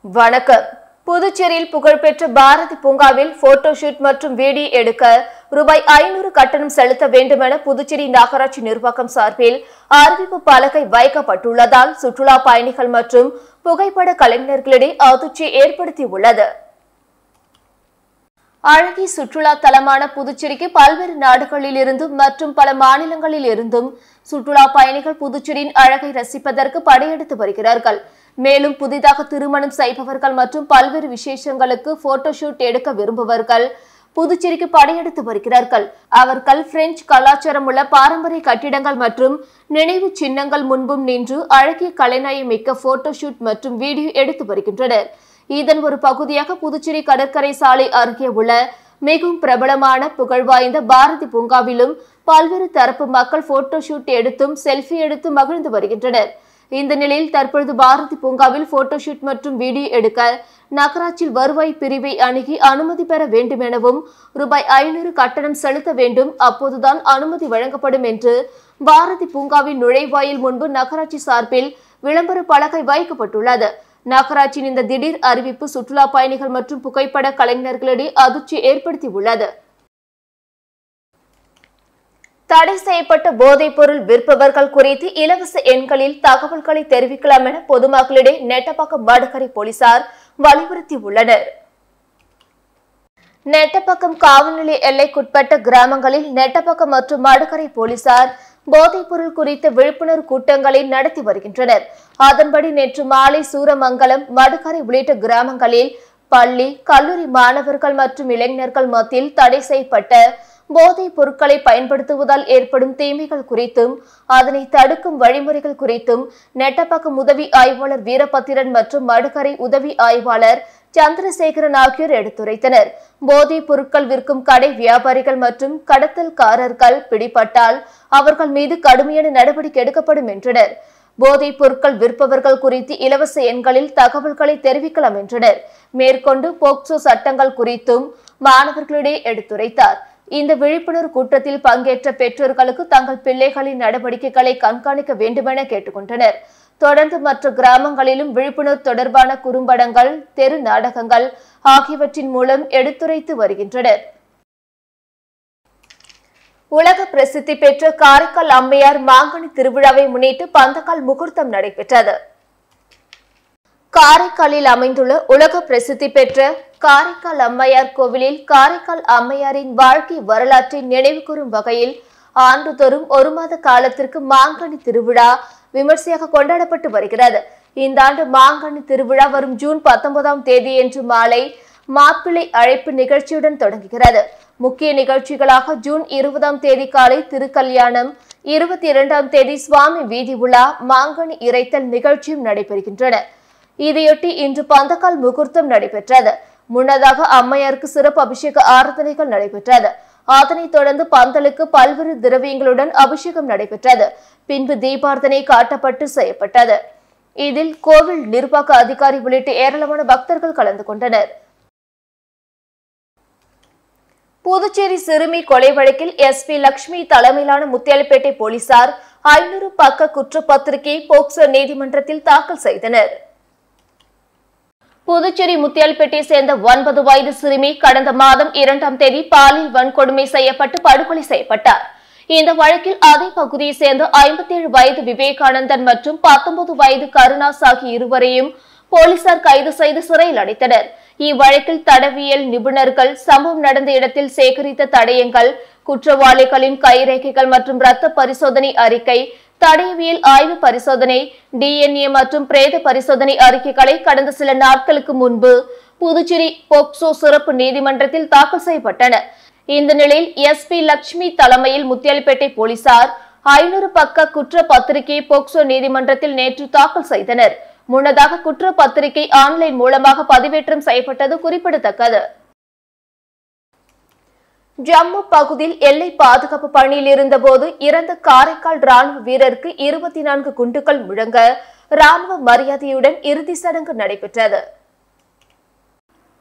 வணக்கம். புதுச்சேரியில் புகழ்பெற்ற பாரதி பூங்காவில் போட்டோ ஷூட் மற்றும் வீடியோ எடுக்க ரூபாய் 500 கட்டணம் செலுத்த வேண்டும் என புதுச்சேரி நகராட்சி நிர்வாகம் சார்பில் அறிவிப்பு பலகை வைக்கப்பட்டுள்ளதால் சுற்றுலா பயணிகள் மற்றும் புகைப்பட கலைஞர்களிடையே அதிர்ச்சியை ஏற்படுத்தியுள்ளது. அழகிய சுற்றுலா தலமான புதுச்சேரிக்கு பல்வேறு நாடுகளில் இருந்தும் மற்றும் பல மாநிலங்களில் இருந்தும் சுற்றுலா பயணிகள் புதுச்சேரியின் அழகை ரசிப்பதற்கு படையெடுத்து வருகிறார்கள். மேலும் புதிதாக திருமணம் செய்பவர்கள் மற்றும் பல்வேறு விசேஷங்களுக்கு போட்டோ ஷூட் எடுக்க விரும்புபவர்கள் புதுச்சேரிக்கு படையெடுத்து வருகிறார்கள். அவர்கள் பிரெஞ்சு கலாச்சாரம் உள்ள பாரம்பரிய கட்டிடங்கள் மற்றும் நினைவு சின்னங்கள் முன்பும் நின்று அழகிய கலைநயம் மிக்க போட்டோ ஷூட் மற்றும் வீடியோ எடுத்து வருகின்றனர். இதன் ஒரு பகுதியாக புதுச்சேரி கடற்கரை சாலை அருகே உள்ள மிகவும் பிரபலமான புகழ்வாய்ந்த பாரதி பூங்காவிலும் பல்வேறு தரப்பு மக்கள் போட்டோ ஷூட் எடுத்தும் செல்ஃபி எடுத்து மகிழ்ந்து வருகின்றனர். இந்த நிலையில் தற்பொழுது பாரதி பூங்காவில் போட்டோ ஷூட் மற்றும் வீடியோ எடுக்க நகராட்சியில் வருவாய் பிரிவை அணுகி அனுமதி பெற வேண்டும் எனவும் ரூபாய் 500 கட்டணம் செலுத்த வேண்டும், அப்போதுதான் அனுமதி வழங்கப்படும் என்று பாரதி பூங்காவின் நுழைவாயில் முன்பு நகராட்சி சார்பில் விளம்பர பலகை வைக்கப்பட்டுள்ளது. நகராட்சியின் இந்த திடீர் அறிவிப்பு சுற்றுலா பயணிகள் மற்றும் புகைப்பட கலைஞர்களிடையே அதிர்ச்சி ஏற்படுத்தியுள்ளது. தடை செய்யப்பட்ட போதைப் பொருள் விற்பவர்கள் குறித்து இலவச எண்களில் தகவல்களை தெரிவிக்கலாம் என பொதுமக்களிடையே நெட்டப்பாக்கம் மடுக்கரை போலீசார் வலியுறுத்தியுள்ளனர். நெட்டப்பாக்கம் காவல் நிலைய எல்லைக்குட்பட்ட கிராமங்களில் நெட்டப்பாக்கம் மற்றும் மடுக்கரை போலீசார் போதைப் பொருள் குறித்த விழிப்புணர்வு கூட்டங்களை நடத்தி வருகின்றனர். அதன்படி நேற்று மாலை சூரமங்கலம், மடுக்கரை உள்ளிட்ட கிராமங்களில் பள்ளி, கல்லூரி மாணவர்கள் மற்றும் இளைஞர்கள் மத்தியில் தடை செய்யப்பட்ட போதைப் பொருட்களை பயன்படுத்துவதால் ஏற்படும் தீமைகள் குறித்தும் அதனை தடுக்கும் வழிமுறைகள் குறித்தும் நெட்டப்பாக்கம் உதவி ஆய்வாளர் வீரபத்திரன் மற்றும் மடுக்கரை உதவி ஆய்வாளர் சந்திரசேகரன் ஆகியோர் எடுத்துரைத்தனர். போதைப் பொருட்கள் விற்கும் கடை வியாபாரிகள் மற்றும் கடத்தல்காரர்கள் பிடிபட்டால் அவர்கள் மீது கடுமையான நடவடிக்கை எடுக்கப்படும் என்றனர். போதைப் பொருட்கள் விற்பவர்கள் குறித்து இலவச எண்களில் தகவல்களை தெரிவிக்கலாம் என்றனர். மேற்கொண்டு போக்சோ சட்டங்கள் குறித்தும் மாணவர்களிடையே எடுத்துரைத்தார். இந்த விழிப்புணர்வு கூட்டத்தில் பங்கேற்ற பெற்றோர்களுக்கு தங்கள் பிள்ளைகளின் நடவடிக்கைகளை கண்காணிக்க வேண்டுமென கேட்டுக்கொண்டனர். தொடர்ந்து மற்ற கிராமங்களிலும் விழிப்புணர்வு தொடர்பான குறும்படங்கள், தெரு நாடகங்கள் ஆகியவற்றின் மூலம் எடுத்துரைத்து வருகின்றனர். உலக பிரசித்தி பெற்ற காரைக்கால் அம்மையார் மாங்கனி திருவிழாவை முன்னிட்டு பந்தக்கால் முகூர்த்தம் நடைபெற்றது. காரைக்காலில் அமைந்துள்ள உலக பிரசித்தி பெற்ற காரைக்கால் அம்மையார் கோவிலில் காரைக்கால் அம்மையாரின் வாழ்க்கை வரலாற்றை நினைவு கூறும் வகையில் ஆண்டுதோறும் 1 மாத காலத்திற்கு மாங்கனி திருவிழா விமர்சையாக கொண்டாடப்பட்டு வருகிறது. இந்த ஆண்டு மாங்கனி திருவிழா வரும் ஜூன் 19ஆம் தேதியன்று மாலை மாப்பிள்ளை அழைப்பு நிகழ்ச்சியுடன் தொடங்குகிறது. முக்கிய நிகழ்ச்சிகளாக ஜூன் 20ஆம் தேதி காலை திருக்கல்யாணம், 22ஆம் தேதி சுவாமி வீதி உலா, மாங்கனி இறைத்தல் நிகழ்ச்சியும் நடைபெறுகின்றன. இதையொட்டி இன்று பந்தக்கால் முகூர்த்தம் நடைபெற்றது. முன்னதாக அம்மையாருக்கு சிறப்பு அபிஷேக ஆராதனைகள் நடைபெற்றது. அதனைத் தொடர்ந்து பந்தலுக்கு பல்வேறு திரவியங்களுடன் அபிஷேகம் நடைபெற்றது. பின்பு தீபார்த்தனை காட்டப்பட்டு செய்யப்பட்டது. இதில் கோவில் நிர்வாக அதிகாரி உள்ளிட்ட ஏராளமான பக்தர்கள் கலந்து கொண்டனர். புதுச்சேரி சிறுமி கொலை வழக்கில் எஸ்பி லட்சுமி தலைமையிலான முத்தியால்பேட்டை போலீசார் 500 பக்க குற்றப்பத்திரிகையை போக்சோ நீதிமன்றத்தில் தாக்கல் செய்தனர். புதுச்சேரி முத்தியால்பேட்டை சேர்ந்த 9 வயது சிறுமி கடந்த மாதம் 2ஆம் தேதி பாலியல் வன்கொடுமை செய்யப்பட்டு படுகொலை செய்யப்பட்டார். இந்த வழக்கில் அதே பகுதியை சேர்ந்த 57 வயது விவேகானந்தன் மற்றும் 19 வயது கருணாஸ் ஆகிய இருவரையும் போலீசார் கைது செய்து சிறையில் அடைத்தனர். இவ்வழக்கில் தடவியல் நிபுணர்கள் சம்பவம் நடந்த இடத்தில் சேகரித்த தடயங்கள், குற்றவாளிகளின் கைரேகைகள் மற்றும் இரத்த பரிசோதனை அறிக்கை, தடயவியல் ஆய்வு பரிசோதனை, DNA மற்றும் பிரேத பரிசோதனை அறிக்கைகளை கடந்த சில நாட்களுக்கு முன்பு புதுச்சேரி போக்சோ சிறப்பு நீதிமன்றத்தில் தாக்கல் செய்யப்பட்டன. இந்த நிலையில் எஸ்பி லட்சுமி தலைமையில் முத்தியால்பேட்டை போலீசார் 500 பக்க குற்றப்பத்திரிகையை போக்சோ நீதிமன்றத்தில் நேற்று தாக்கல் செய்தனர். முன்னதாக குற்றப்பத்திரிகை ஆன்லைன் மூலமாக பதிவேற்றம் செய்யப்பட்டது குறிப்பிடத்தக்கது. ஜம்மு பகுதியில் எல்லை பாதுகாப்பு பணியில் இருந்தபோது இறந்த காரைக்கால் ராணுவ வீரருக்கு 24 குண்டுகள் முழங்க ராணுவ மரியாதையுடன் இறுதி சடங்கு நடைபெற்றது.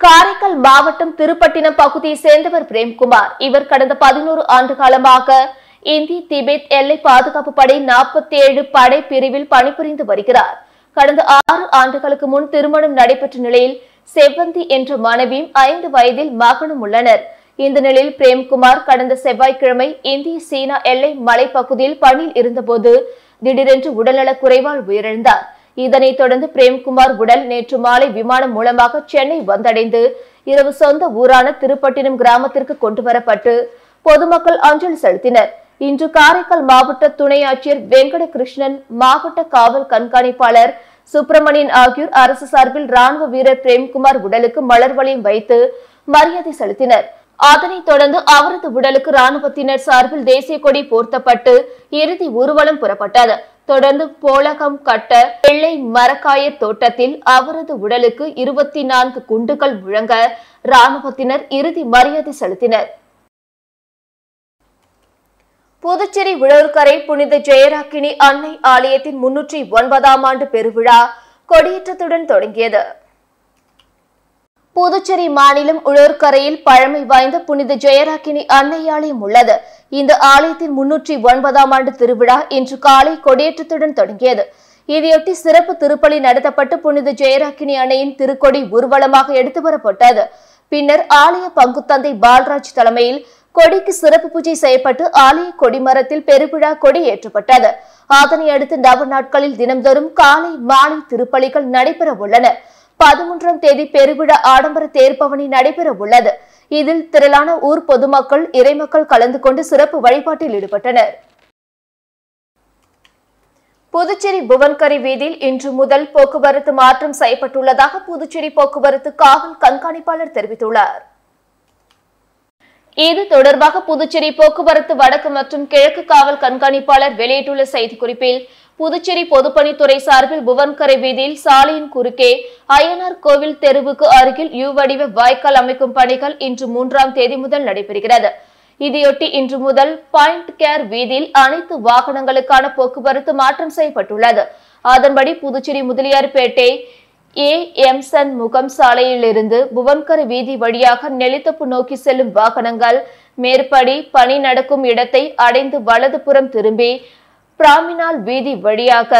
காரைக்கால் மாவட்டம் திருப்பட்டினம் பகுதியை சேர்ந்தவர் பிரேம்குமார். இவர் கடந்த 11 ஆண்டு காலமாக இந்திய திபெத் எல்லை பாதுகாப்பு படை 47 படை பிரிவில் பணிபுரிந்து வருகிறார். கடந்த 6 ஆண்டுகளுக்கு முன் திருமணம் நடைபெற்ற நிலையில் செவ்வந்தி என்ற மனைவியும் 5 வயதில் மகனும் உள்ளனர். இந்த நிலையில் பிரேம்குமார் கடந்த செவ்வாய்க்கிழமை இந்திய சீனா எல்லை மலைப்பகுதியில் பணியில் இருந்தபோது திடீரென்று உடல்நலக் குறைவால் உயிரிழந்தார். இதனைத் தொடர்ந்து பிரேம்குமார் உடல் நேற்று மாலை விமானம் மூலமாக சென்னை வந்தடைந்து இரவு சொந்த ஊரான திருப்பட்டினம் கிராமத்திற்கு கொண்டு வரப்பட்டு பொதுமக்கள் அஞ்சலி செலுத்தினர். இன்று காரைக்கால் மாவட்ட துணை ஆட்சியர் வெங்கடகிருஷ்ணன், மாவட்ட காவல் கண்காணிப்பாளர் சுப்பிரமணியன் ஆகியோர் அரசு சார்பில் ராணுவ வீரர் பிரேம்குமார் உடலுக்கு மலர் வளையம் வைத்து மரியாதை செலுத்தினர். அதனைத் தொடர்ந்து அவரது உடலுக்கு ராணுவத்தினர் சார்பில் தேசிய கொடி போர்த்தப்பட்டு இறுதி ஊர்வலம் புறப்பட்டது. தொடர்ந்து போலகம் கட்ட வெள்ளை மரக்காயர் தோட்டத்தில் அவரது உடலுக்கு 24 குண்டுகள் முழங்க ராணுவத்தினர் இறுதி மரியாதை செலுத்தினர். புதுச்சேரி உழவர்கரை புனித ஜெயராக்கினி அன்னை ஆலயத்தின் 309ஆம் ஆண்டு பெருவிழா கொடியேற்றத்துடன் தொடங்கியது. புதுச்சேரி மாநிலம் உழவர்கரையில் பழமை வாய்ந்த புனித ஜெயராக்கினி அன்னை ஆலயம் உள்ளது. இந்த ஆலயத்தின் 309ஆம் ஆண்டு திருவிழா இன்று காலை கொடியேற்றத்துடன் தொடங்கியது. இதையொட்டி சிறப்பு திருப்பலி நடத்தப்பட்டு புனித ஜெயராக்கினி அன்னையின் திருக்கொடி ஊர்வலமாக எடுத்து வரப்பட்டது. பின்னர் ஆலய பங்குத்தந்தை பால்ராஜ் தலைமையில் கொடிக்கு சிறப்பு பூஜை செய்யப்பட்டு ஆலய கொடிமரத்தில் பெருவிழா கொடி ஏற்றப்பட்டது. அதனை அடுத்து நவ நாட்களில் தினம்தோறும் காலை மாலை திருப்பலிகள் நடைபெற உள்ளன. 13ஆம் தேதி பெருவிழா ஆடம்பர தேர்பவனி நடைபெற உள்ளது. இதில் திரளான ஊர் பொதுமக்கள் இறைமக்கள் கலந்து கொண்டு சிறப்பு வழிபாட்டில் ஈடுபட்டனர். புதுச்சேரி புவன்கரை வீதியில் இன்று முதல் போக்குவரத்து மாற்றம் செய்யப்பட்டுள்ளதாக புதுச்சேரி போக்குவரத்து காவல் கண்காணிப்பாளர் தெரிவித்துள்ளார். இது தொடர்பாக புதுச்சேரி போக்குவரத்து வடக்கு மற்றும் கிழக்கு காவல் கண்காணிப்பாளர் வெளியிட்டுள்ள செய்திக்குறிப்பில், புதுச்சேரி பொதுப்பணித்துறை சார்பில் புவன்கரை வீதியில் சாலையின் குறுக்கே அய்யனார் கோவில் தெருவுக்கு அருகில் யூ வடிவ வாய்க்கால் அமைக்கும் பணிகள் இன்று 3ஆம் தேதி முதல் நடைபெறுகிறது. இதையொட்டி இன்று முதல் பாயிண்ட் கேர் வீதியில் அனைத்து வாகனங்களுக்கான போக்குவரத்து மாற்றம் செய்யப்பட்டுள்ளது. அதன்படி புதுச்சேரி முதலியார்பேட்டை எம்சன் முகம் சாலையிலிருந்து புவன்கரை வீதி வழியாக நெல்லித்தோப்பு நோக்கி செல்லும் வாகனங்கள் மேற்படி பணி நடக்கும் இடத்தை அடைந்து வலதுபுறம் திரும்பி பிராமினால் வீதி வழியாக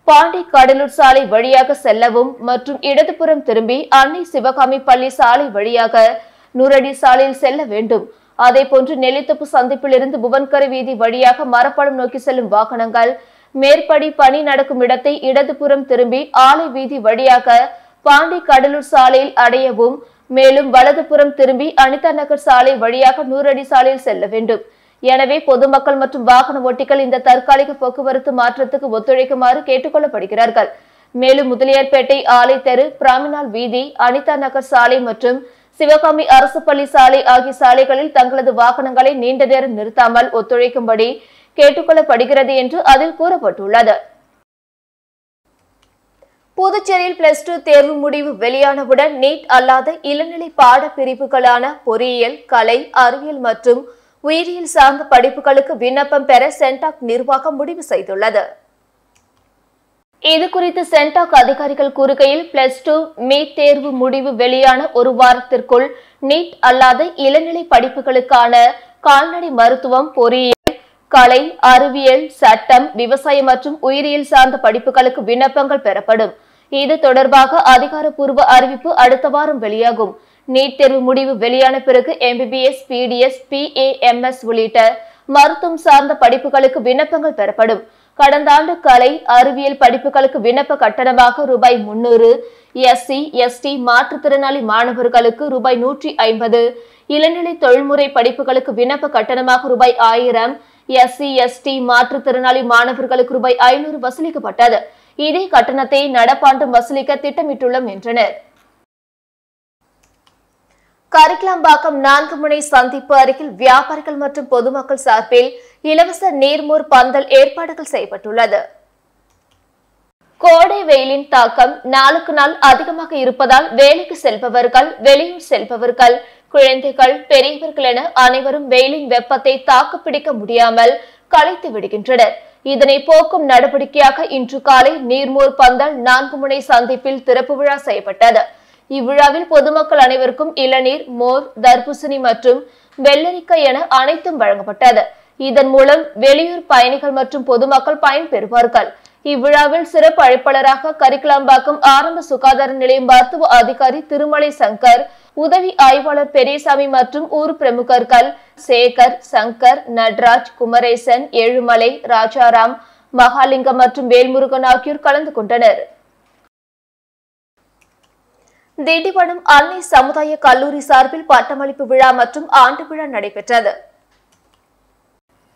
பாண்டி கடலூர் சாலை வழியாக செல்லவும் மற்றும் இடதுபுறம் திரும்பி அன்னை சிவகாமி பள்ளி சாலை வழியாக நூறடி சாலையில் செல்ல வேண்டும். அதேபோன்று நெல்லித்தோப்பு சந்திப்பிலிருந்து புவன்கரை வீதி வழியாக மரப்பாலம் நோக்கி செல்லும் வாகனங்கள் மேற்படி பணி நடக்கும் இடத்தை இடதுபுறம் திரும்பி ஆலை வீதி வழியாக பாண்டி கடலூர் சாலையில் அடையவும், மேலும் வலதுபுறம் திரும்பி அனிதா நகர் சாலை வழியாக 100 அடி சாலையில் செல்ல வேண்டும். எனவே பொதுமக்கள் மற்றும் வாகன ஓட்டிகள் இந்த தற்காலிக போக்குவரத்து மாற்றத்துக்கு ஒத்துழைக்குமாறு கேட்டுக் கொள்ளப்படுகிறார்கள். மேலும் முதலியார்பேட்டை ஆலை தெரு, பிராமினால் வீதி, அனிதா நகர் சாலை மற்றும் சிவகாமி அரசு பள்ளி சாலை ஆகிய சாலைகளில் தங்களது வாகனங்களை நீண்ட நேரம் நிறுத்தாமல் ஒத்துழைக்கும்படி கேட்டுக்கொள்ளப்படுகிறது என்று அதில் கூறப்பட்டுள்ளது. புதுச்சேரியில் +2 தேர்வு முடிவு வெளியானவுடன் நீட் அல்லாத இளநிலை பாட பிரிவுகளான பொறியியல், கலை, அறிவியல் மற்றும் உயிரியல் சார்ந்த படிப்புகளுக்கு விண்ணப்பம் பெற சென்டாக் நிர்வாகம் முடிவு செய்துள்ளது. இதுகுறித்து சென்டாக் அதிகாரிகள் கூறுகையில், +2 மீட் தேர்வு முடிவு வெளியான ஒரு வாரத்திற்குள் நீட் அல்லாத இளநிலை படிப்புகளுக்கான கால்நடை மருத்துவம், பொறியியல், கலை, அறிவியல், சட்டம், விவசாயம் மற்றும் உயிரியல் சார்ந்த படிப்புகளுக்கு விண்ணப்பங்கள் பெறப்படும். இது தொடர்பாக அதிகாரப்பூர்வ அறிவிப்பு அடுத்த வாரம் வெளியாகும். நீட் தேர்வு முடிவு வெளியான பிறகு MBBS, PDS, PAMS உள்ளிட்ட மருத்துவம் சார்ந்த படிப்புகளுக்கு விண்ணப்பங்கள் பெறப்படும். கடந்த ஆண்டு கலை, அறிவியல் படிப்புகளுக்கு விண்ணப்ப கட்டணமாக ரூபாய் 300, SC, ST மாற்றுத்திறனாளி மாணவர்களுக்கு ரூபாய் 150, இளநிலை தொழில்முறை படிப்புகளுக்கு விண்ணப்ப கட்டணமாக ரூபாய் 1000, SC, ST மாற்றுத்திறனாளி மாணவர்களுக்கு ரூபாய் 500 வசூலிக்கப்பட்டது. இதே கட்டணத்தை நடப்பாண்டும் வசூலிக்க திட்டமிட்டுள்ளோம் என்றனர். கரிக்கலாம்பாக்கம் 4 முனை சந்திப்பு அருகில் வியாபாரிகள் மற்றும் பொதுமக்கள் சார்பில் இலவச நீர்மோர் பந்தல் ஏற்பாடுகள் செய்யப்பட்டுள்ளது. கோடை வெயிலின் தாக்கம் நாளுக்கு நாள் அதிகமாக இருப்பதால் வேலைக்கு செல்பவர்கள், வெளியூர் செல்பவர்கள், குழந்தைகள், பெரியவர்கள் என அனைவரும் வெயிலின் வெப்பத்தை தாக்குப்பிடிக்க முடியாமல் களைத்து விடுகின்றனர். இதனை போக்கும் நடவடிக்கையாக இன்று காலை நீர்மோர் பந்தல் 4 முனை சந்திப்பில் திறப்பு விழா செய்யப்பட்டது. இவ்விழாவில் பொதுமக்கள் அனைவருக்கும் இளநீர், மோர், தர்பூசணி மற்றும் வெள்ளரிக்காய் என அனைத்தும் வழங்கப்பட்டது. இதன் மூலம் வெளியூர் பயணிகள் மற்றும் பொதுமக்கள் பயன்பெறுவார்கள். இவ்விழாவில் சிறப்பு அழைப்பாளராக கரிக்கலாம்பாக்கம் ஆரம்ப சுகாதார நிலைய மருத்துவ அதிகாரி திருமலை சங்கர், உதவி ஆய்வாளர் பெரியசாமி மற்றும் ஊர் பிரமுகர்கள் சேகர், சங்கர், நடராஜ், குமரேசன், ஏழுமலை, ராஜாராம், மகாலிங்கம் மற்றும் வேல்முருகன் ஆகியோர் கலந்து கொண்டனர். திண்டிவனம் அன்னை சமுதாய கல்லூரி சார்பில் பட்டமளிப்பு விழா மற்றும் ஆண்டு விழா நடைபெற்றது.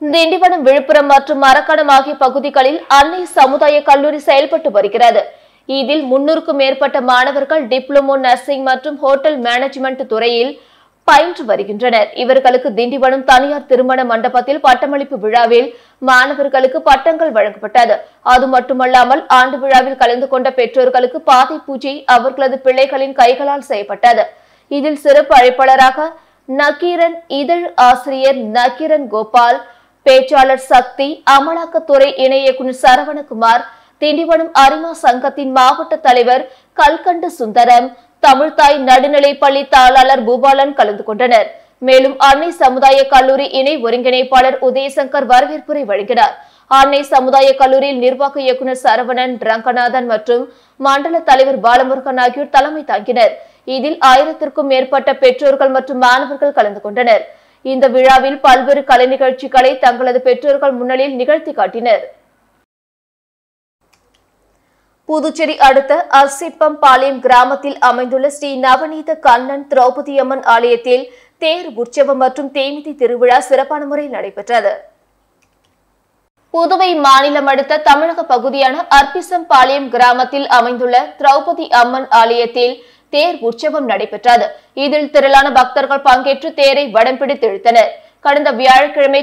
திண்டிவனம், விழுப்புரம் மற்றும் மரக்காணம் ஆகிய பகுதிகளில் அன்னை சமுதாய கல்லூரி செயல்பட்டு வருகிறது. இதில் 300க்கும் மேற்பட்ட மாணவர்கள் டிப்ளமோ நர்சிங் மற்றும் ஹோட்டல் மேனேஜ்மெண்ட் துறையில் பயின்று வருகின்றனர். இவர்களுக்கு திண்டிவனம் தனியார் திருமண மண்டபத்தில் பட்டமளிப்பு விழாவில் மாணவர்களுக்கு பட்டங்கள் வழங்கப்பட்டது. அது மட்டுமல்லாமல் ஆண்டு விழாவில் கலந்து கொண்ட பெற்றோர்களுக்கு பாதை பூஜை அவர்களது பிள்ளைகளின் கைகளால் செய்யப்பட்டது. இதில் சிறப்பு அழைப்பாளராக நக்கீரன், இதழ் ஆசிரியர் நக்கீரன் கோபால், பேச்சாளர் சக்தி, அமலாக்கத்துறை இணை இயக்குநர் சரவணகுமார், திண்டிவனம் அரிமா சங்கத்தின் மாவட்ட தலைவர் கல்கண்டு சுந்தரம், தமிழ்தாய் நடுநிலைப்பள்ளி தாளாளர் பூபாலன் கலந்து கொண்டனர். மேலும் அன்னை சமுதாய கல்லூரி இணை ஒருங்கிணைப்பாளர் உதயசங்கர் வரவேற்புரை வழங்கினார். அன்னை சமுதாய கல்லூரியில் நிர்வாக இயக்குநர் சரவணன், ரங்கநாதன் மற்றும் மண்டல தலைவர் பாலமுருகன் ஆகியோர் தலைமை தாங்கினர். இதில் 1000க்கும் மேற்பட்ட பெற்றோர்கள் மற்றும் மாணவர்கள் கலந்து கொண்டனர். இந்த விழாவில் பல்வேறு கலை நிகழ்ச்சிகளை தங்களது பெற்றோர்கள் முன்னிலையில் நிகழ்த்தி காட்டினர். புதுச்சேரி அடுத்த அர்சிப்பம் பாளையம் கிராமத்தில் அமைந்துள்ள ஸ்ரீ நவநீத கண்ணன் திரௌபதி அம்மன் ஆலயத்தில் தேர் உற்சவம் மற்றும் தேமிதி திருவிழா சிறப்பான முறையில் நடைபெற்றது. புதுவை மாநிலம் அடுத்த தமிழக பகுதியான அர்ப்பிசம் பாளையம் கிராமத்தில் அமைந்துள்ள திரௌபதி அம்மன் ஆலயத்தில் தேர் உற்சவம் நடைபெற்றது. இதில் திரளான பக்தர்கள் பங்கேற்று தேரை வடம் பிடித்து இழுத்தனர். கடந்த வியாழக்கிழமை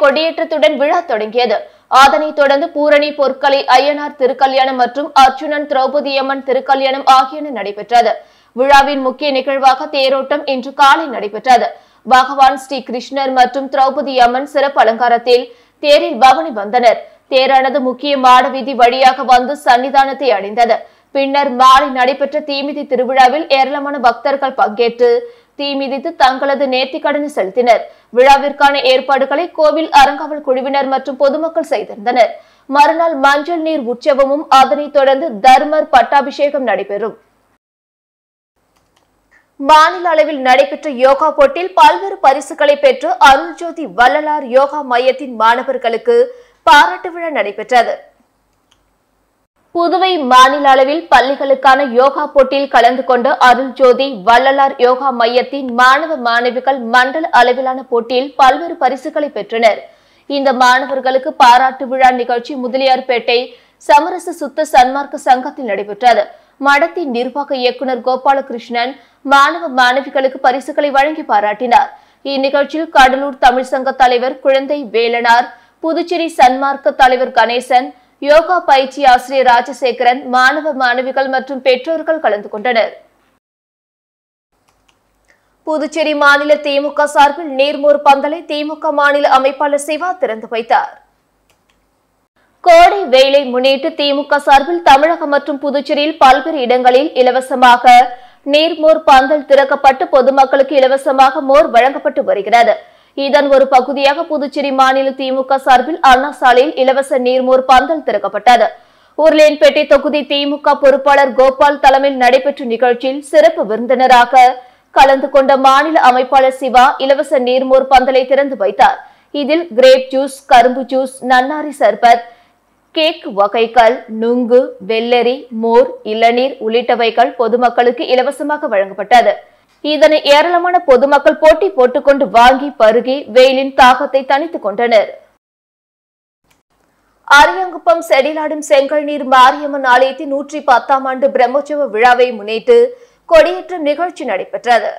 கொடியேற்றத்துடன் விழா தொடங்கியது. அதனைத் தொடர்ந்து பூரணி, பொற்கலை, ஐயனார் திருக்கல்யாணம் மற்றும் அர்ஜுனன் திரௌபதி அம்மன் திருக்கல்யாணம் ஆகியன நடைபெற்றது. விழாவின் முக்கிய நிகழ்வாக தேரோட்டம் இன்று காலை நடைபெற்றது. பகவான் ஸ்ரீ கிருஷ்ணர் மற்றும் திரௌபதி அம்மன் சிறப்பு அலங்காரத்தில் தேரில் பவனி வந்தனர். தேரானது முக்கிய மாட வீதி வழியாக வந்து சன்னிதானத்தை அடைந்தது. பின்னர் மாலை நடைபெற்ற தீமிதி திருவிழாவில் ஏராளமான பக்தர்கள் பங்கேற்று தீமிதித்து தங்களது நேர்த்திக்கடனை செலுத்தினர். விழாவிற்கான ஏற்பாடுகளை கோவில் அறங்காவல் குழுவினர் மற்றும் பொதுமக்கள் செய்திருந்தனர். மறுநாள் மஞ்சள் நீர் உற்சவமும் அதனைத் தொடர்ந்து தர்மர் பட்டாபிஷேகம் நடைபெறும். மாநில அளவில் நடைபெற்ற யோகா போட்டியில் பல்வேறு பரிசுகளை பெற்று அருள்ஜோதி வள்ளலார் யோகா மையத்தின் மாணவர்களுக்கு பாராட்டு விழா நடைபெற்றது. புதுவை மாநில அளவில் பள்ளிகளுக்கான யோகா போட்டியில் கலந்து கொண்ட அருள்ஜோதி வள்ளலார் யோகா மையத்தின் மாணவ மாணவிகள் மண்டல அளவிலான போட்டியில் பல்வேறு பரிசுகளை பெற்றனர். இந்த மாணவர்களுக்கு பாராட்டு விழா நிகழ்ச்சி முதலியார்பேட்டை சமரச சுத்த சன்மார்க்க சங்கத்தில் நடைபெற்றது. மடத்தின் நிர்வாக இயக்குநர் கோபாலகிருஷ்ணன் மாணவ மாணவிகளுக்கு பரிசுகளை வழங்கி பாராட்டினார். இந்நிகழ்ச்சியில் கடலூர் தமிழ் சங்க தலைவர் குழந்தை வேலனார், புதுச்சேரி சன்மார்க்க தலைவர் கணேசன், யோகா பயிற்சி ஆசிரியர் ராஜசேகரன், மாணவ மாணவிகள் மற்றும் பெற்றோர்கள் கலந்து கொண்டனர். புதுச்சேரி மாநில திமுக சார்பில் நீர்மோர் பந்தலை திமுக மாநில அமைப்பாளர் சிவா திறந்து வைத்தார். கோடை வெயிலை முன்னிட்டு திமுக சார்பில் தமிழகம் மற்றும் புதுச்சேரியில் பல்வேறு இடங்களில் இலவசமாக நீர்மோர் பந்தல் திறக்கப்பட்டு பொதுமக்களுக்கு இலவசமாக மோர் வழங்கப்பட்டு வருகிறது. இதன் ஒரு பகுதியாக புதுச்சேரி மாநில திமுக சார்பில் அண்ணா சாலையில் இலவச நீர்மோர் பந்தல் திறக்கப்பட்டது. உருளையன்பேட்டை தொகுதி திமுக பொறுப்பாளர் கோபால் தலைமையில் நடைபெற்ற நிகழ்ச்சியில் சிறப்பு விருந்தினராக கலந்து கொண்ட மாநில அமைப்பாளர் சிவா இலவச நீர்மோர் பந்தலை திறந்து வைத்தார். இதில் கிரேப் ஜூஸ், கரும்பு ஜூஸ், நன்னாரி சர்பத், கேக் வகைகள், நுங்கு, வெள்ளரி, மோர், இளநீர் உள்ளிட்டவைகள் பொதுமக்களுக்கு இலவசமாக வழங்கப்பட்டது. இதனை ஏராளமான பொதுமக்கள் போட்டி போட்டுக்கொண்டு வாங்கி பருகி வெயிலின் தாகத்தை தணித்துக் கொண்டனர். அரியாங்குப்பம் செடிலாடும் செங்கல் நீர் மாரியம்மன் ஆலயத்தின் 110ஆம் ஆண்டு பிரம்மோற்சவ விழாவை முன்னிட்டு கொடியேற்றம் நிகழ்ச்சி நடைபெற்றது.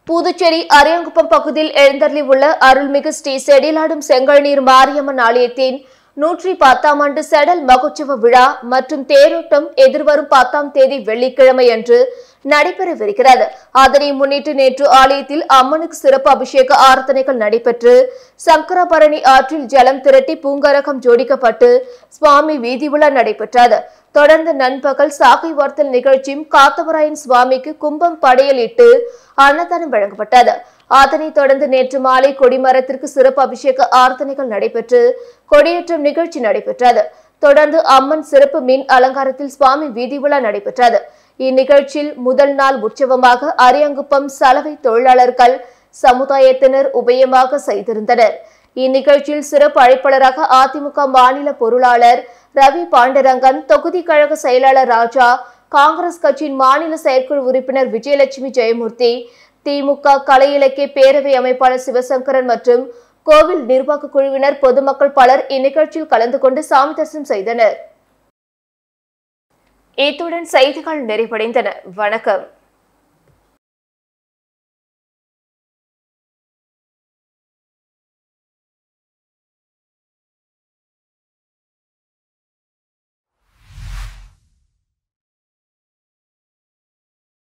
புதுச்சேரி அரியாங்குப்பம் பகுதியில் எழுந்தருளி உள்ள அருள்மிகு ஸ்ரீ செடிலாடும் செங்கல் நீர் மாரியம்மன் ஆலயத்தின் 110ஆம் ஆண்டு செடல் மகோற்சவ விழா மற்றும் தேரோட்டம் எதிர்வரும் 10ஆம் தேதி வெள்ளிக்கிழமை அன்று நடைபெறவிருக்கிறது. அதனை முன்னிட்டு நேற்று ஆலயத்தில் அம்மனுக்கு சிறப்பு அபிஷேக ஆராதனைகள் நடைபெற்று சங்கராபரணி ஆற்றில் ஜலம் திரட்டி பூங்கரகம் ஜோடிக்கப்பட்டு சுவாமி வீதி உலா நடைபெற்றது. தொடர்ந்து நண்பகல் சாகை வார்த்தல் நிகழ்ச்சியும் காத்தவராயன் சுவாமிக்கு கும்பம் படையலிட்டு அன்னதானம் வழங்கப்பட்டது. அதனைத் தொடர்ந்து நேற்று மாலை கொடிமரத்திற்கு சிறப்பு அபிஷேக ஆராதனைகள் நடைபெற்று கொடியேற்றம் நிகழ்ச்சி நடைபெற்றது. தொடர்ந்து அம்மன் சிறப்பு மின் அலங்காரத்தில் சுவாமி வீதி உலா நடைபெற்றது. இந்நிகழ்ச்சியில் முதல் நாள் உற்சவமாக அரியங்குப்பம் சலவை தொழிலாளர்கள் சமுதாயத்தினர் உபயமாக செய்திருந்தனர். இந்நிகழ்ச்சியில் சிறப்பு அழைப்பாளராக அதிமுக மாநில பொருளாளர் ரவி பாண்டரங்கன், தொகுதி கழக செயலாளர் ராஜா, காங்கிரஸ் கட்சியின் மாநில செயற்குழு உறுப்பினர் விஜயலட்சுமி ஜெயமூர்த்தி, திமுக கலை இலக்கிய பேரவை அமைப்பாளர் சிவசங்கரன் மற்றும் கோவில் நிர்வாக குழுவினர், பொதுமக்கள் பலர் இந்நிகழ்ச்சியில் கலந்து கொண்டு சாமி தரிசனம் செய்தனர். இத்துடன் செய்திகள் நிறைவடைந்தன. வணக்கம்.